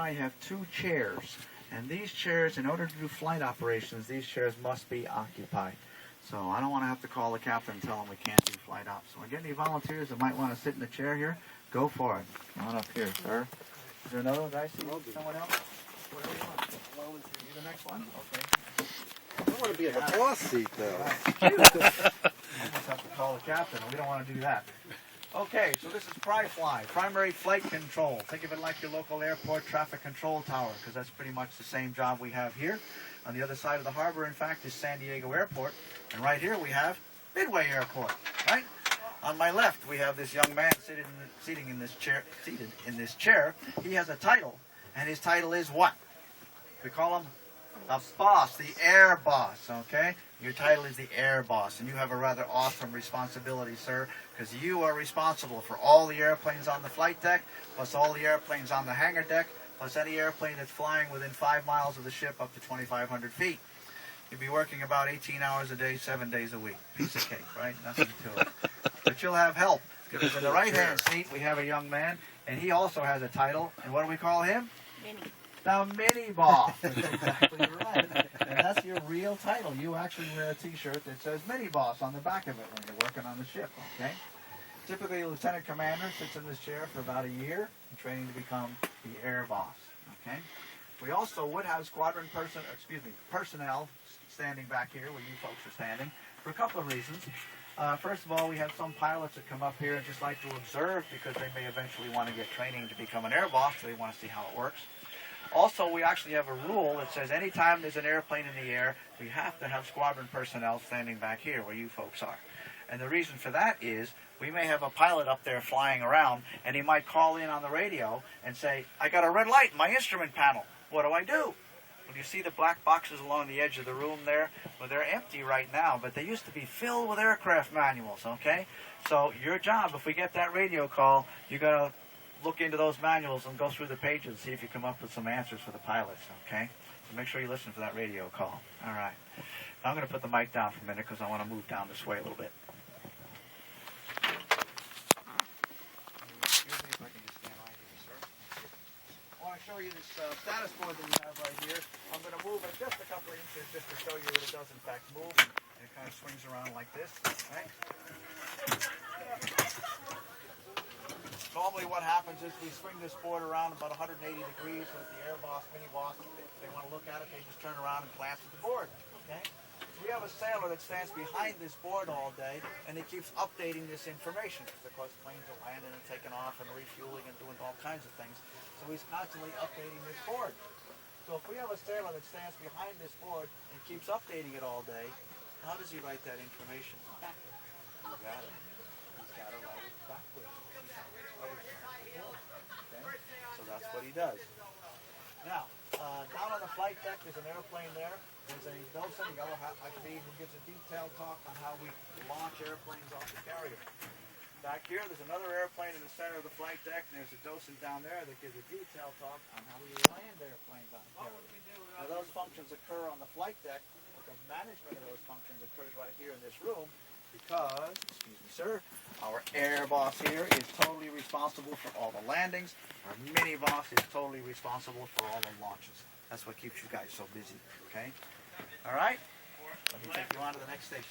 now you have 2 chairs. And these chairs, in order to do flight operations, these chairs must be occupied. So I don't want to have to call the captain and tell him we can't do flight ops. So I get any volunteers that might want to sit in the chair here? Go for it. Come on up here, sir. Is there another one? Did I see someone else? Whatever you want. Hello, is you the next one? Okay. I don't want to be in the boss seat, though. I almost have to call the captain, and we don't want to do that. Okay, so this is PriFly, Primary Flight Control. Think of it like your local airport traffic control tower, because that's pretty much the same job we have here. On the other side of the harbor, in fact, is San Diego Airport. And right here we have Midway Airport, right? On my left, we have this young man seated in this chair. He has a title, and his title is what? We call him the boss, the air boss, okay? Your title is the air boss, and you have a rather awesome responsibility, sir, because you are responsible for all the airplanes on the flight deck, plus all the airplanes on the hangar deck, plus any airplane that's flying within 5 miles of the ship up to 2,500 feet. You'll be working about 18 hours a day, 7 days a week. Piece of cake, right? Nothing to it. But you'll have help, because in the right-hand seat, we have a young man, and he also has a title, and what do we call him? Minnie. The Mini Boss. That's exactly right. And that's your real title. You actually wear a T-shirt that says Mini Boss on the back of it when you're working on the ship, okay? Typically, a lieutenant commander sits in this chair for about a year, training to become the air boss, okay? We also would have squadron personnel standing back here where you folks are standing for a couple of reasons. First of all, we have some pilots that come up here and just like to observe because they may eventually want to get training to become an air boss, so they want to see how it works. Also, we actually have a rule that says anytime there's an airplane in the air, we have to have squadron personnel standing back here where you folks are. And the reason for that is we may have a pilot up there flying around, and he might call in on the radio and say, I got a red light in my instrument panel. What do I do? Well, you see the black boxes along the edge of the room there? Well, they're empty right now, but they used to be filled with aircraft manuals, okay? So your job, if we get that radio call, you got to look into those manuals and go through the pages and see if you come up with some answers for the pilots, okay? So make sure you listen for that radio call. All right. Now I'm going to put the mic down for a minute because I want to move down this way a little bit. Excuse me if I can just stand right here, sir. I want to show you this status board that we have right here. I'm going to move it just a couple of inches just to show you that it does in fact move. And it kind of swings around like this, right? Normally what happens is we swing this board around about 180 degrees so that the air boss, mini boss, if they want to look at it, they just turn around and glance at the board. Okay? So we have a sailor that stands behind this board all day, and he keeps updating this information because, of course, planes are landing and taking off and refueling and doing all kinds of things. So he's constantly updating this board. So if we have a sailor that stands behind this board and keeps updating it all day, how does he write that information? Backwards. You got it. He's got to write it backwards. Okay? So that's what he does. Now, down on the flight deck, there's an airplane there. There's a docent, a yellow hat like me, who gives a detailed talk on how we launch airplanes off the carrier. Back here, there's another airplane in the center of the flight deck, and there's a docent down there that gives a detailed talk on how we land airplanes on the carrier. Now, those functions occur on the flight deck, but the management of those functions occurs right here in this room because, excuse me, sir, our air boss here is totally responsible for all the landings. Our mini boss is totally responsible for all the launches. That's what keeps you guys so busy, okay? All right? Let me take you on to the next station.